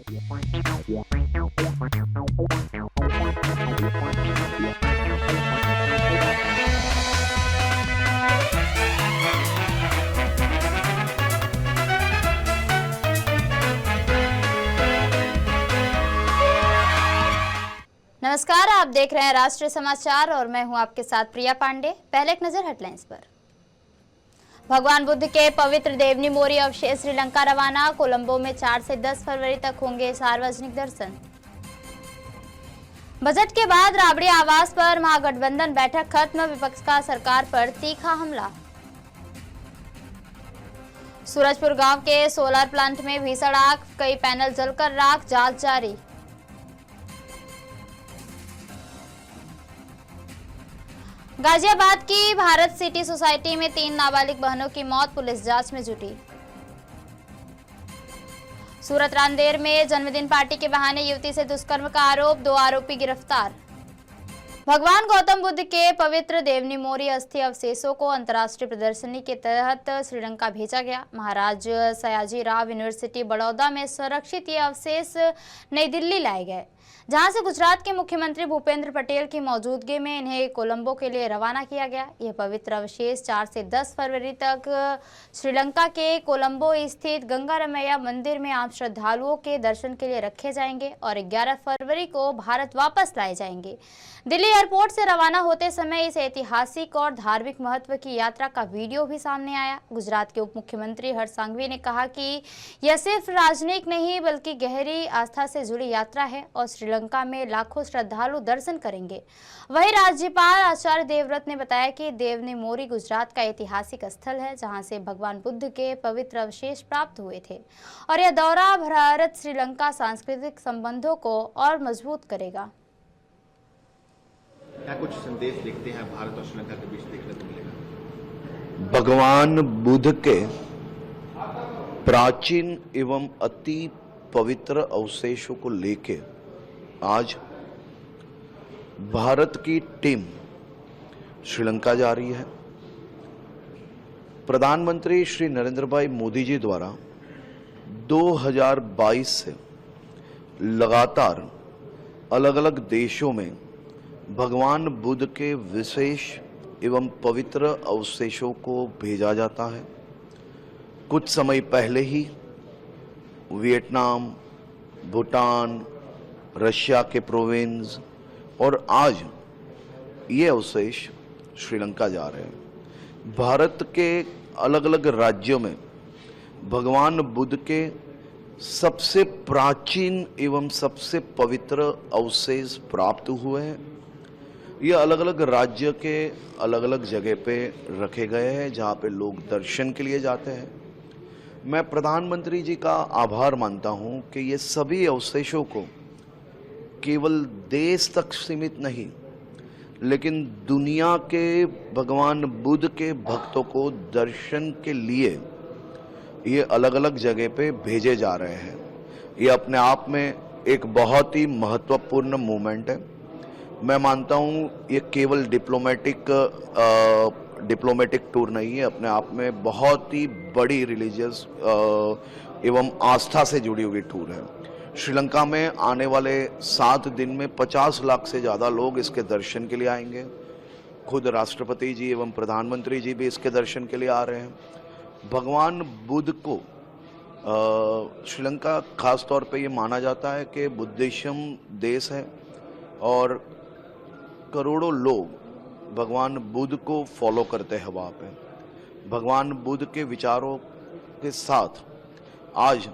नमस्कार, आप देख रहे हैं राष्ट्रीय समाचार और मैं हूं आपके साथ प्रिया पांडे। पहले एक नजर हेडलाइंस पर। भगवान बुद्ध के पवित्र देवनी मोरी अवशेष श्रीलंका रवाना। कोलंबो में 4 से 10 फरवरी तक होंगे सार्वजनिक दर्शन। बजट के बाद राबड़ी आवास पर महागठबंधन बैठक खत्म। विपक्ष का सरकार पर तीखा हमला। सूरजपुर गांव के सोलर प्लांट में भीषण आग, कई पैनल जलकर राख, जांच जारी। गाजियाबाद की भारत सिटी सोसाइटी में 3 नाबालिग बहनों की मौत, पुलिस जांच में जुटी। सूरत रांदेर में जन्मदिन पार्टी के बहाने युवती से दुष्कर्म का आरोप, 2 आरोपी गिरफ्तार। भगवान गौतम बुद्ध के पवित्र देवनी मोरी अस्थि अवशेषों को अंतर्राष्ट्रीय प्रदर्शनी के तहत श्रीलंका भेजा गया। महाराज सयाजीराव यूनिवर्सिटी बड़ौदा में संरक्षित ये अवशेष नई दिल्ली लाए गए, जहां से गुजरात के मुख्यमंत्री भूपेंद्र पटेल की मौजूदगी में इन्हें कोलंबो के लिए रवाना किया गया। यह पवित्र अवशेष 4 से 10 फरवरी तक श्रीलंका के कोलंबो स्थित गंगारमैया मंदिर में आम श्रद्धालुओं के दर्शन के लिए रखे जाएंगे और 11 फरवरी को भारत वापस लाए जाएंगे। दिल्ली एयरपोर्ट से रवाना होते समय इस ऐतिहासिक और धार्मिक महत्व की यात्रा का वीडियो भी सामने आया। गुजरात के उप मुख्यमंत्री हर्ष सांघवी ने कहा कि यह सिर्फ राजनीतिक नहीं बल्कि गहरी आस्था से जुड़ी यात्रा है और श्रीलंका में लाखों श्रद्धालु दर्शन करेंगे। वहीं राज्यपाल आचार्य देवव्रत ने बताया कि देवनी मोरी गुजरात का ऐतिहासिक स्थल है, जहां से भगवान बुद्ध के पवित्र अवशेष प्राप्त हुए थे और यह दौरा भारत श्रीलंका सांस्कृतिक संबंधों को और मजबूत करेगा। क्या कुछ संदेश देखते हैं भारत और श्रीलंका के बीच देखने को मिलेगा? भगवान बुद्ध के प्राचीन एवं अति पवित्र अवशेषों को लेके आज भारत की टीम श्रीलंका जा रही है। प्रधानमंत्री श्री नरेंद्र भाई मोदी जी द्वारा 2022 से लगातार अलग अलग देशों में भगवान बुद्ध के विशेष एवं पवित्र अवशेषों को भेजा जाता है। कुछ समय पहले ही वियतनाम, भूटान, रशिया के प्रोविंस और आज ये अवशेष श्रीलंका जा रहे हैं। भारत के अलग अलग राज्यों में भगवान बुद्ध के सबसे प्राचीन एवं सबसे पवित्र अवशेष प्राप्त हुए हैं। ये अलग अलग राज्य के अलग अलग जगह पे रखे गए हैं, जहाँ पे लोग दर्शन के लिए जाते हैं। मैं प्रधानमंत्री जी का आभार मानता हूँ कि ये सभी अवशेषों को केवल देश तक सीमित नहीं, लेकिन दुनिया के भगवान बुद्ध के भक्तों को दर्शन के लिए ये अलग अलग जगह पे भेजे जा रहे हैं। ये अपने आप में एक बहुत ही महत्वपूर्ण मूवमेंट है। मैं मानता हूँ ये केवल डिप्लोमेटिक टूर नहीं है, अपने आप में बहुत ही बड़ी रिलीजियस एवं आस्था से जुड़ी हुई टूर है। श्रीलंका में आने वाले 7 दिन में 50 लाख से ज़्यादा लोग इसके दर्शन के लिए आएंगे। खुद राष्ट्रपति जी एवं प्रधानमंत्री जी भी इसके दर्शन के लिए आ रहे हैं। भगवान बुद्ध को श्रीलंका खास तौर पे ये माना जाता है कि बुद्धिज्म देश है और करोड़ों लोग भगवान बुद्ध को फॉलो करते हैं वहाँ पे। भगवान बुद्ध के विचारों के साथ आज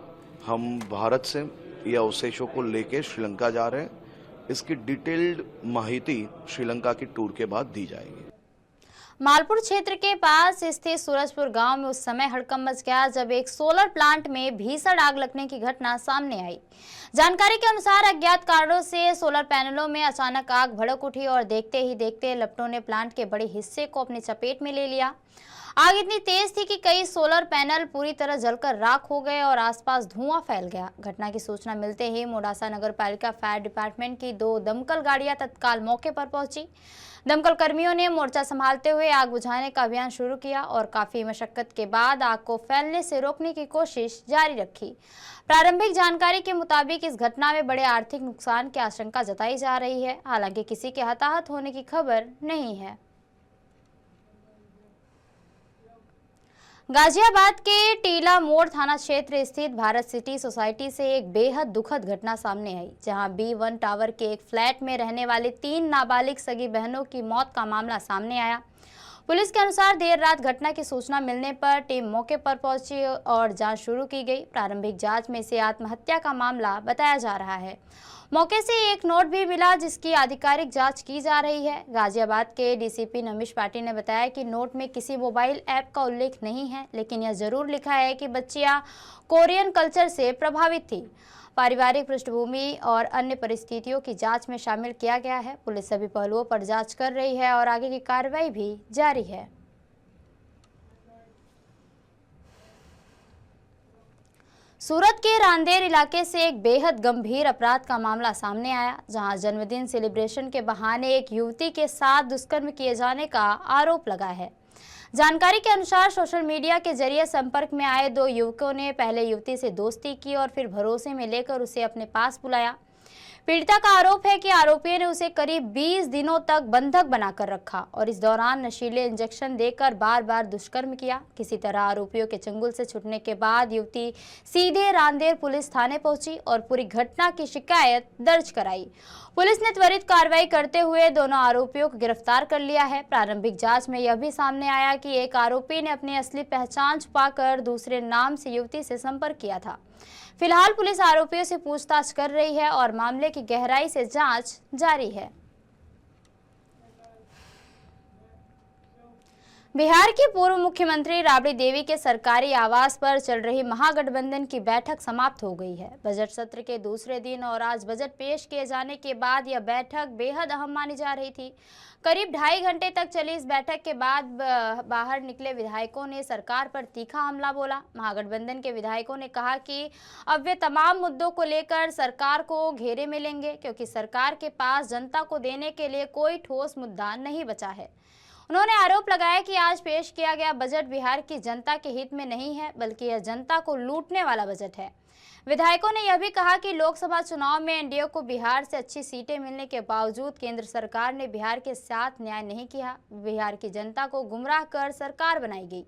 हम भारत से ये अवशेषों को लेके श्रीलंका जा रहे हैं। इसकी डिटेल्ड माहिती श्रीलंका की टूर के बाद दी जाएगी। मालपुर क्षेत्र के पास स्थित सूरजपुर गांव में उस समय हड़कंप मच गया जब एक सोलर प्लांट में भीषण आग लगने की घटना सामने आई। जानकारी के अनुसार अज्ञात कारणों से सोलर पैनलों में अचानक आग भड़क उठी और देखते ही देखते लपटों ने प्लांट के बड़े हिस्से को अपनी चपेट में ले लिया। आग इतनी तेज थी कि कई सोलर पैनल पूरी तरह जलकर राख हो गए और आसपास धुआं फैल गया। घटना की सूचना मिलते ही मोडासा नगर पालिका फायर डिपार्टमेंट की 2 दमकल गाड़ियां तत्काल मौके पर पहुंची। दमकल कर्मियों ने मोर्चा संभालते हुए आग बुझाने का अभियान शुरू किया और काफी मशक्कत के बाद आग को फैलने से रोकने की कोशिश जारी रखी। प्रारंभिक जानकारी के मुताबिक इस घटना में बड़े आर्थिक नुकसान की आशंका जताई जा रही है। हालांकि किसी के हताहत होने की खबर नहीं है। गाजियाबाद के टीला मोड़ थाना क्षेत्र स्थित भारत सिटी सोसाइटी से एक बेहद दुखद घटना सामने आई, जहां B1 टावर के एक फ्लैट में रहने वाले 3 नाबालिग सगी बहनों की मौत का मामला सामने आया। पुलिस के अनुसार देर रात घटना की सूचना मिलने पर टीम मौके पर पहुंची और जांच शुरू की गई। प्रारंभिक जांच में इसे आत्महत्या का मामला बताया जा रहा है। मौके से एक नोट भी मिला जिसकी आधिकारिक जांच की जा रही है। गाजियाबाद के डीसीपी नमिश पाटिल ने बताया कि नोट में किसी मोबाइल ऐप का उल्लेख नहीं है, लेकिन यह जरूर लिखा है कि बच्चियां कोरियन कल्चर से प्रभावित थी। पारिवारिक पृष्ठभूमि और अन्य परिस्थितियों की जांच में शामिल किया गया है। पुलिस सभी पहलुओं पर जांच कर रही है और आगे की कार्रवाई भी जारी है। सूरत के रांदेर इलाके से एक बेहद गंभीर अपराध का मामला सामने आया, जहां जन्मदिन सेलिब्रेशन के बहाने एक युवती के साथ दुष्कर्म किए जाने का आरोप लगा है। जानकारी के अनुसार सोशल मीडिया के जरिए संपर्क में आए 2 युवकों ने पहले युवती से दोस्ती की और फिर भरोसे में लेकर उसे अपने पास बुलाया। पीड़िता का आरोप है कि आरोपियों ने उसे करीब 20 दिनों तक बंधक बनाकर रखा और इस दौरान नशीले इंजेक्शन देकर बार बार दुष्कर्म किया। किसी तरह आरोपियों के चंगुल से छूटने के बाद युवती सीधे रांदेर पुलिस थाने पहुंची और पूरी घटना की शिकायत दर्ज कराई। पुलिस ने त्वरित कार्रवाई करते हुए दोनों आरोपियों को गिरफ्तार कर लिया है। प्रारंभिक जांच में यह भी सामने आया कि एक आरोपी ने अपनी असली पहचान छुपाकर दूसरे नाम से युवती से संपर्क किया था। फिलहाल पुलिस आरोपियों से पूछताछ कर रही है और मामले की गहराई से जांच जारी है। बिहार की पूर्व मुख्यमंत्री राबड़ी देवी के सरकारी आवास पर चल रही महागठबंधन की बैठक समाप्त हो गई है। बजट सत्र के दूसरे दिन और आज बजट पेश किए जाने के बाद यह बैठक बेहद अहम मानी जा रही थी। करीब 2.5 घंटे तक चली इस बैठक के बाद बाहर निकले विधायकों ने सरकार पर तीखा हमला बोला। महागठबंधन के विधायकों ने कहा कि अब वे तमाम मुद्दों को लेकर सरकार को घेरे में लेंगे, क्योंकि सरकार के पास जनता को देने के लिए कोई ठोस मुद्दा नहीं बचा है। उन्होंने आरोप लगाया कि आज पेश किया गया बजट बिहार की जनता के हित में नहीं है, बल्कि यह जनता को लूटने वाला बजट है। विधायकों ने यह भी कहा कि लोकसभा चुनाव में एनडीए को बिहार से अच्छी सीटें मिलने के बावजूद केंद्र सरकार ने बिहार के साथ न्याय नहीं किया। बिहार की जनता को गुमराह कर सरकार बनाई गई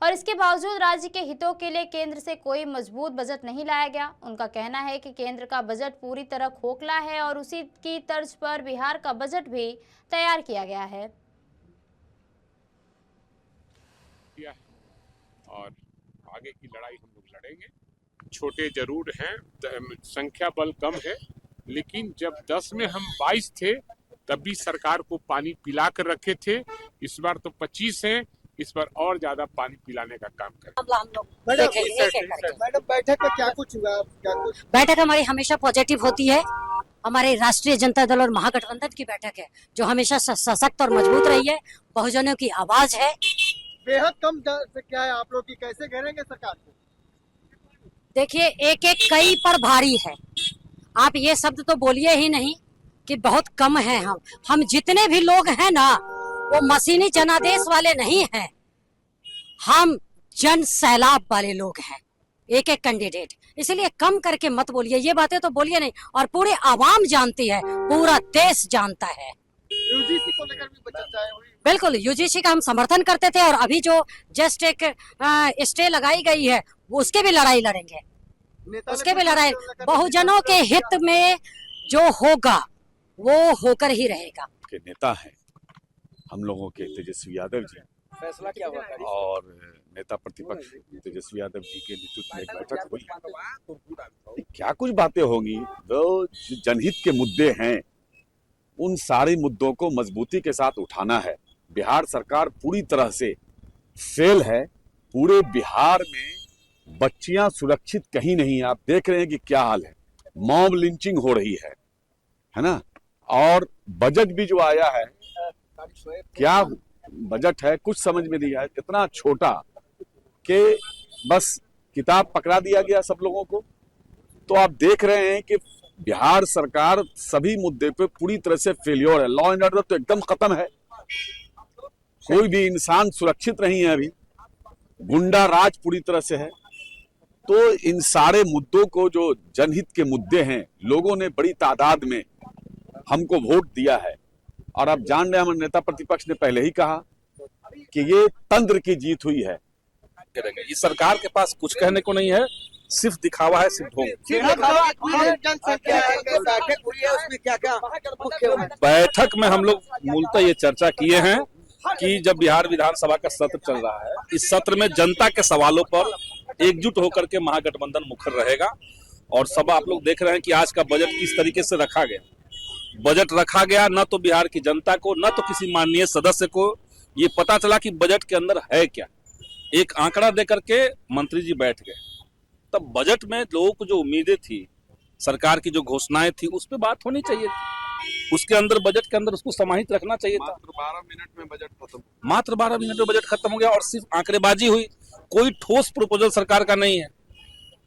और इसके बावजूद राज्य के हितों के लिए केंद्र से कोई मजबूत बजट नहीं लाया गया। उनका कहना है कि केंद्र का बजट पूरी तरह खोखला है और उसी की तर्ज पर बिहार का बजट भी तैयार किया गया है। और आगे की लड़ाई हम लोग लड़ेंगे। छोटे जरूर हैं, संख्या बल कम है, लेकिन जब 10 में हम 22 थे तब भी सरकार को पानी पिला कर रखे थे। इस बार तो 25 हैं, इस बार और ज्यादा पानी पिलाने का काम करें। मैडम बैठक में क्या कुछ हुआ? बैठक हमारी हमेशा पॉजिटिव होती है। हमारे राष्ट्रीय जनता दल और महागठबंधन की बैठक है जो हमेशा सशक्त और मजबूत रही है। बहुजनों की आवाज है। बेहद कम दर से क्या है, आप लोग की कैसे घेरेंगे सरकार को? देखिए, एक एक कई पर भारी है। आप ये शब्द तो बोलिए ही नहीं कि बहुत कम है। हम जितने भी लोग हैं ना, वो मशीनी जनादेश वाले नहीं हैं। हम जन सैलाब वाले लोग हैं, एक एक कैंडिडेट। इसलिए कम करके मत बोलिए, ये बातें तो बोलिए नहीं। और पूरे आवाम जानती है, पूरा देश जानता है। यूजीसी को लेकर भी चर्चाएं हुई। बिल्कुल, यूजीसी का हम समर्थन करते थे और अभी जो जस्ट एक स्टे लगाई गई है उसके भी लड़ाई लड़ेंगे। उसके भी लड़ाई बहुजनों के हित में जो होगा वो होकर ही रहेगा। के नेता हैं हम लोगों के तेजस्वी यादव जी, फैसला क्या हुआ और नेता प्रतिपक्ष तेजस्वी यादव जी के नेतृत्व में एक बैठक हुई। क्या कुछ बातें होंगी, वो जनहित के मुद्दे हैं, उन सारे मुद्दों को मजबूती के साथ उठाना है। बिहार सरकार पूरी तरह से फेल है। पूरे बिहार में बच्चियां सुरक्षित कहीं नहीं। आप देख रहे हैं कि क्या हाल है, मॉब लिंचिंग हो रही है ना। और बजट भी जो आया है, बजट है कुछ समझ में नहीं आया, इतना छोटा कि बस किताब पकड़ा दिया गया सब लोगों को। तो आप देख रहे हैं कि बिहार सरकार सभी मुद्दे पे पूरी तरह से फेलियर है। लॉ एंड ऑर्डर तो एकदम खत्म है, कोई भी इंसान सुरक्षित नहीं है, अभी गुंडा राज पूरी तरह से है। तो इन सारे मुद्दों को, जो जनहित के मुद्दे हैं, लोगों ने बड़ी तादाद में हमको वोट दिया है। और आप जान रहे हैं, हमारे नेता प्रतिपक्ष ने पहले ही कहा कि ये तंत्र की जीत हुई है। करेंगे, इस सरकार के पास कुछ कहने को नहीं है, सिर्फ दिखावा है, सिर्फ ढोंग। बैठक में हम लोग मूलतः ये चर्चा किए हैं कि जब बिहार विधानसभा का सत्र चल रहा है, इस सत्र में जनता के सवालों पर एकजुट होकर के महागठबंधन मुखर रहेगा। और सब आप लोग देख रहे हैं कि आज का बजट किस तरीके से रखा गया। बजट रखा गया न तो बिहार की जनता को, न तो किसी माननीय सदस्य को ये पता चला कि बजट के अंदर है क्या। एक आंकड़ा देकर के मंत्री जी बैठ गए। तब बजट में लोगों को जो उम्मीदें थी, सरकार की जो घोषणाएं थी, उस पर बात होनी चाहिए थी। उसके अंदर, बजट के अंदर उसको समाहित रखना चाहिए था। मात्र 12 मिनट में बजट खत्म, मात्र 12 मिनट में बजट खत्म हो गया और सिर्फ आंकड़ेबाजी हुई। कोई ठोस प्रपोजल सरकार का नहीं है।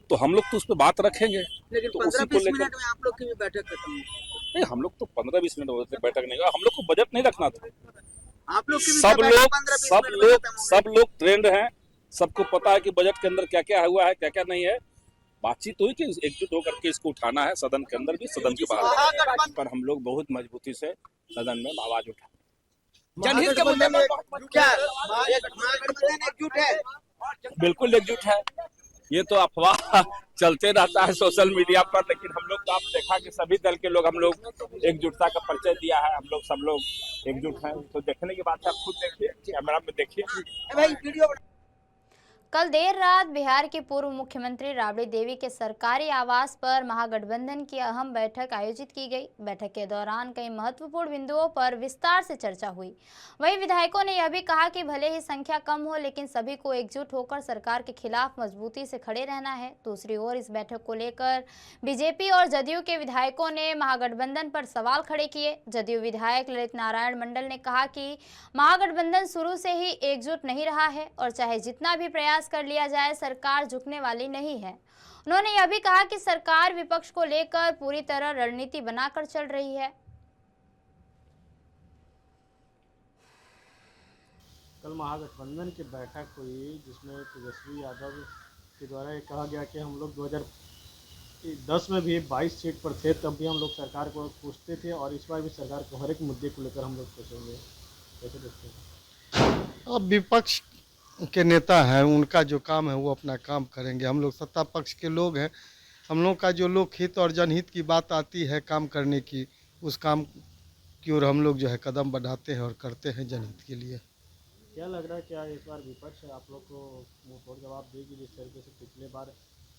तो हम लोग तो उस पर बात रखेंगे, लेकिन तो 15-20 मिनट में आप लोग की भी बैठक खत्म हुई। नहीं, हम लोग तो 15-20 मिनट बैठक नहीं हुआ। हम लोग को बजट नहीं रखना था। आप लोग की भी सब बैठक लोग 15-20 मिनट में खत्म हो सब लोग ट्रेंड हैं, सबको पता है कि बजट के अंदर क्या क्या हुआ है, क्या क्या नहीं है। बातचीत हुई कि एकजुट होकर के इसको उठाना है, सदन के अंदर भी, सदन के बाहर। पर हम लोग बहुत मजबूती से सदन में आवाज उठा। जनहित के मुद्दे में क्या महागठबंधन एकजुट है? बिल्कुल एकजुट है। ये तो अफवाह चलते रहता है सोशल मीडिया पर, लेकिन हम लोग तो आप देखा कि सभी दल के लोग, हम लोग एकजुटता का परिचय दिया है। हम लोग सब लोग एकजुट हैं। तो देखने की बात है, आप खुद देखिए, कैमरा में देखिए। भाई वीडियो कल देर रात बिहार की पूर्व मुख्यमंत्री राबड़ी देवी के सरकारी आवास पर महागठबंधन की अहम बैठक आयोजित की गई। बैठक के दौरान कई महत्वपूर्ण बिंदुओं पर विस्तार से चर्चा हुई। वहीं विधायकों ने यह भी कहा कि भले ही संख्या कम हो, लेकिन सभी को एकजुट होकर सरकार के खिलाफ मजबूती से खड़े रहना है। दूसरी ओर इस बैठक को लेकर बीजेपी और जदयू के विधायकों ने महागठबंधन पर सवाल खड़े किए। जदयू विधायक ललित नारायण मंडल ने कहा कि महागठबंधन शुरू से ही एकजुट नहीं रहा है और चाहे जितना भी प्रयास कर लिया जाए, सरकार झुकने वाली नहीं है। उन्होंने यह भी कहा कि सरकार विपक्ष को लेकर पूरी तरह रणनीति बनाकर चल रही है। कल महागठबंधन की बैठक हुई, जिसमें तेजस्वी यादव के द्वारा ये कहा गया कि हम लोग 2010 में भी 22 सीट पर थे, तब भी हम लोग सरकार को पूछते थे और इस बार भी सरकार को हर एक मुद्दे को लेकर हम लोग पूछेंगे। कैसे देखते हैं? अब विपक्ष के नेता हैं, उनका जो काम है वो अपना काम करेंगे। हम लोग सत्ता पक्ष के लोग हैं। हम लोग का जो लोकहित और जनहित की बात आती है काम करने की, उस काम की ओर हम लोग जो है कदम बढ़ाते हैं और करते हैं जनहित के लिए। क्या लग रहा है, क्या इस बार विपक्ष आप लोग को मुंहतोड़ जवाब देगी? जिस तरीके से पिछले बार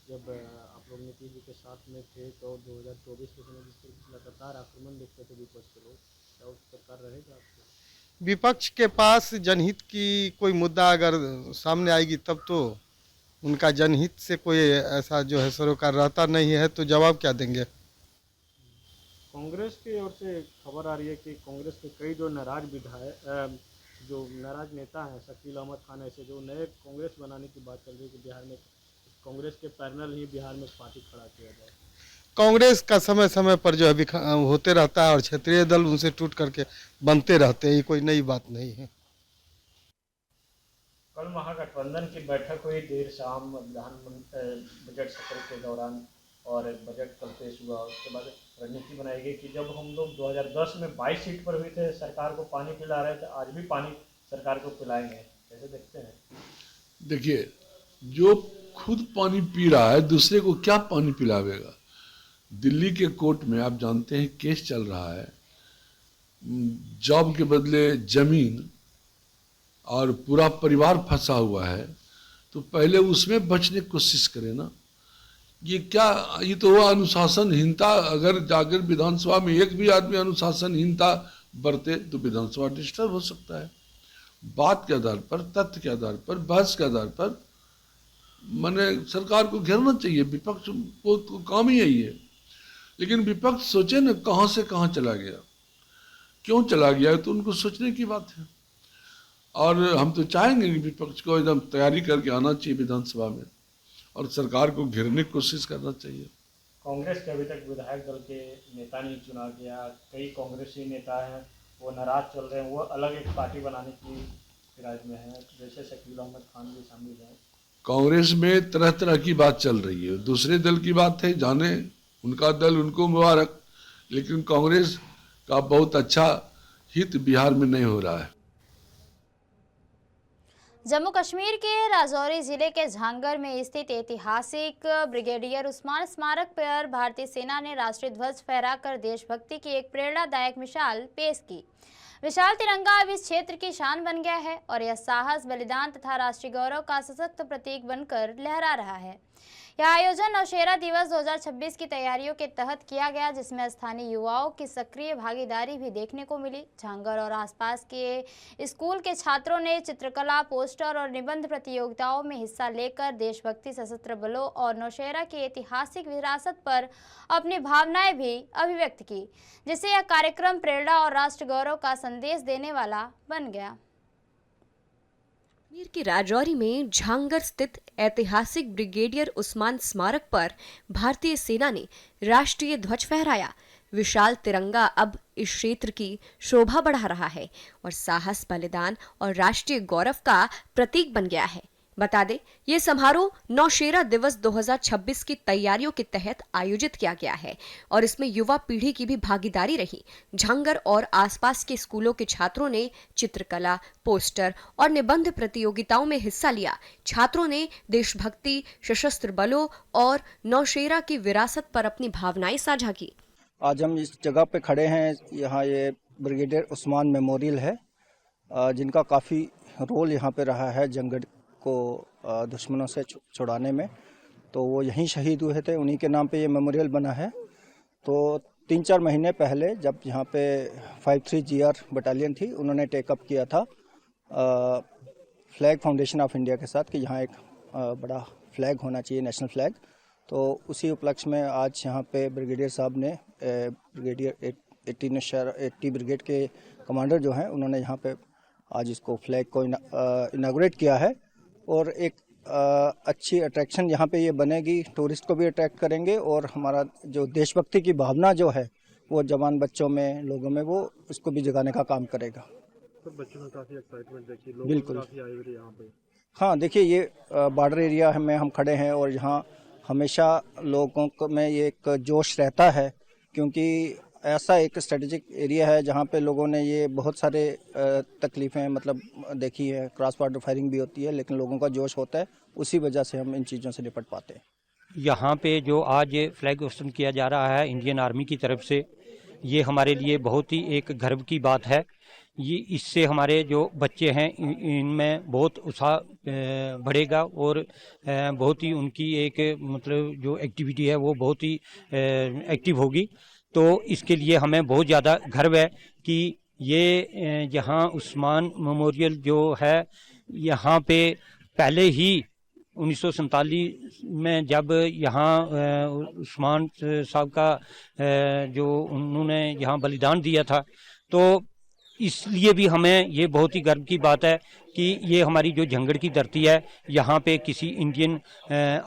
जब आप लोग नीतीश जी के साथ में थे तो 2024 के समय जिस तरीके से लगातार आक्रमण देखते थे विपक्ष के लोग, क्या उस प्रकार रहेगा आपको? विपक्ष के पास जनहित की कोई मुद्दा अगर सामने आएगी तब तो उनका जनहित से कोई ऐसा जो है सरोकार रहता नहीं है, तो जवाब क्या देंगे? कांग्रेस की ओर से खबर आ रही है कि कांग्रेस के कई जो नाराज विधायक, जो नाराज नेता हैं, शकील अहमद खान, ऐसे जो नए कांग्रेस बनाने की बात चल रही है कि बिहार में कांग्रेस के पैनल ही बिहार में पार्टी खड़ा किया जाए। कांग्रेस का समय समय पर जो है होते रहता है और क्षेत्रीय दल उनसे टूट करके बनते रहते हैं, ये कोई नई बात नहीं है। कल महागठबंधन की बैठक हुई देर शाम बजट सत्र के दौरान और बजट कल पेश हुआ। उसके बाद रणनीति बनाई गई कि जब हम लोग 2010 में 22 सीट पर हुए थे, सरकार को पानी पिला रहे थे, आज भी पानी सरकार को पिलाएंगे। कैसे देखते हैं? देखिए, जो खुद पानी पी रहा है दूसरे को क्या पानी पिलावेगा? दिल्ली के कोर्ट में आप जानते हैं केस चल रहा है, जॉब के बदले जमीन और पूरा परिवार फंसा हुआ है, तो पहले उसमें बचने की कोशिश करें ना। ये क्या, ये तो हुआ अनुशासनहीनता। अगर जाकर विधानसभा में एक भी आदमी अनुशासनहीनता बरते तो विधानसभा डिस्टर्ब हो सकता है। बात के आधार पर, तथ्य के आधार पर, बहस के आधार पर माने सरकार को घेरना चाहिए। विपक्ष को तो काम ही यही है। लेकिन विपक्ष सोचे ना कहाँ से कहाँ चला गया, क्यों चला गया, तो उनको सोचने की बात है। और हम तो चाहेंगे कि विपक्ष को एकदम तैयारी करके आना चाहिए विधानसभा में और सरकार को घेरने की कोशिश करना चाहिए। कांग्रेस के अभी तक विधायक दल के नेता नहीं चुना गया, कई कांग्रेसी नेता हैं वो नाराज चल रहे हैं, वो अलग एक पार्टी बनाने की फिराक में है, जैसे शकील अहमद खान भी शामिल हैं। कांग्रेस में तरह तरह की बात चल रही है, दूसरे दल की बात है, जाने उनका दल, उनको मुबारक, लेकिन कांग्रेस का बहुत अच्छा हित बिहार में नहीं हो रहा है। जम्मू कश्मीर के राजौरी जिले के झांगर में स्थित ऐतिहासिक ब्रिगेडियर उस्मान स्मारक पर भारतीय सेना ने राष्ट्रीय ध्वज फहराकर देशभक्ति की एक प्रेरणादायक मिसाल पेश की। विशाल तिरंगा अब इस क्षेत्र की शान बन गया है और यह साहस, बलिदान तथा राष्ट्रीय गौरव का सशक्त प्रतीक बनकर लहरा रहा है। यह आयोजन नौशेरा दिवस 2026 की तैयारियों के तहत किया गया, जिसमें स्थानीय युवाओं की सक्रिय भागीदारी भी देखने को मिली। झांगर और आसपास के स्कूल के छात्रों ने चित्रकला, पोस्टर और निबंध प्रतियोगिताओं में हिस्सा लेकर देशभक्ति, सशस्त्र बलों और नौशेरा की ऐतिहासिक विरासत पर अपनी भावनाएं भी अभिव्यक्त की, जिससे यह कार्यक्रम प्रेरणा और राष्ट्र गौरव का संदेश देने वाला बन गया। कश्मीर के राजौरी में झांगर स्थित ऐतिहासिक ब्रिगेडियर उस्मान स्मारक पर भारतीय सेना ने राष्ट्रीय ध्वज फहराया। विशाल तिरंगा अब इस क्षेत्र की शोभा बढ़ा रहा है और साहस, बलिदान और राष्ट्रीय गौरव का प्रतीक बन गया है। बता दें, ये समारोह नौशेरा दिवस 2026 की तैयारियों के तहत आयोजित किया गया है और इसमें युवा पीढ़ी की भी भागीदारी रही। झांगर और आसपास के स्कूलों के छात्रों ने चित्रकला, पोस्टर और निबंध प्रतियोगिताओं में हिस्सा लिया। छात्रों ने देशभक्ति, सशस्त्र बलों और नौशेरा की विरासत पर अपनी भावनाएं साझा की। आज हम इस जगह पे खड़े हैं, यहाँ ये ब्रिगेडियर उस्मान मेमोरियल है, जिनका काफ़ी रोल यहाँ पे रहा है जंग को दुश्मनों से छुड़ाने में। तो वो यहीं शहीद हुए थे, उन्हीं के नाम पे ये मेमोरियल बना है। तो 3-4 महीने पहले जब यहाँ पे 53 GR बटालियन थी, उन्होंने टेकअप किया था फ्लैग फाउंडेशन ऑफ इंडिया के साथ कि यहाँ एक बड़ा फ्लैग होना चाहिए, नेशनल फ्लैग। तो उसी उपलक्ष्य में आज यहाँ पे ब्रिगेडियर साहब ने, ब्रिगेडियर 80 ब्रिगेड के कमांडर जो हैं, उन्होंने यहाँ पे आज इसको फ्लैग को इनागुरेट किया है और एक अच्छी अट्रैक्शन यहाँ पे ये बनेगी, टूरिस्ट को भी अट्रैक्ट करेंगे और हमारा जो देशभक्ति की भावना जो है वो जवान बच्चों में, लोगों में, वो उसको भी जगाने का काम करेगा। तो बच्चों में काफ़ी एक्साइटमेंट देखिए, लोग बिल्कुल काफ़ी आए हुए यहाँ पे। हाँ, देखिए ये बॉर्डर एरिया में हम खड़े हैं और यहाँ हमेशा लोगों को में ये एक जोश रहता है, क्योंकि ऐसा एक स्ट्रेटेजिक एरिया है जहाँ पे लोगों ने ये बहुत सारे तकलीफ़ें मतलब देखी है, क्रॉस बॉर्डर फायरिंग भी होती है, लेकिन लोगों का जोश होता है, उसी वजह से हम इन चीज़ों से निपट पाते हैं। यहाँ पे जो आज फ्लैग होस्टिंग किया जा रहा है इंडियन आर्मी की तरफ से, ये हमारे लिए बहुत ही एक गर्व की बात है। ये इससे हमारे जो बच्चे हैं इनमें बहुत उत्साह बढ़ेगा और बहुत ही उनकी एक मतलब जो एक्टिविटी है वो बहुत ही एक्टिव होगी। तो इसके लिए हमें बहुत ज़्यादा गर्व है कि ये यहाँ उस्मान मेमोरियल जो है, यहाँ पे पहले ही 1947 में जब यहाँ उस्मान साहब का जो उन्होंने यहाँ बलिदान दिया था, तो इसलिए भी हमें ये बहुत ही गर्व की बात है कि ये हमारी जो झंगड़ की धरती है, यहाँ पे किसी इंडियन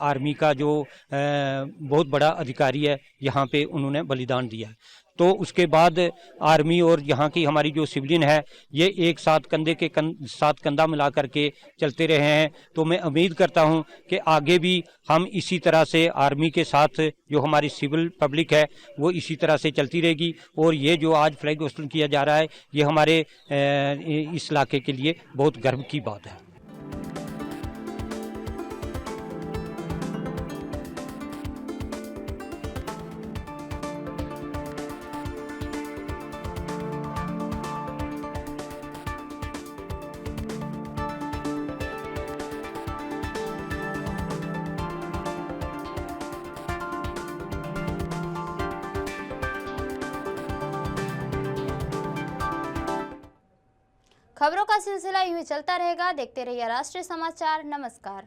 आर्मी का जो बहुत बड़ा अधिकारी है, यहाँ पे उन्होंने बलिदान दिया है। तो उसके बाद आर्मी और यहाँ की हमारी जो सिविलियन है, ये एक साथ कंधे के साथ कंधा मिला करके चलते रहे हैं। तो मैं उम्मीद करता हूँ कि आगे भी हम इसी तरह से आर्मी के साथ जो हमारी सिविल पब्लिक है वो इसी तरह से चलती रहेगी। और ये जो आज फ्लैग होस्टिंग किया जा रहा है, ये हमारे इस इलाके के लिए बहुत गर्व की बात है। खबरों का सिलसिला यूं ही चलता रहेगा। देखते रहिए राष्ट्रीय समाचार। नमस्कार।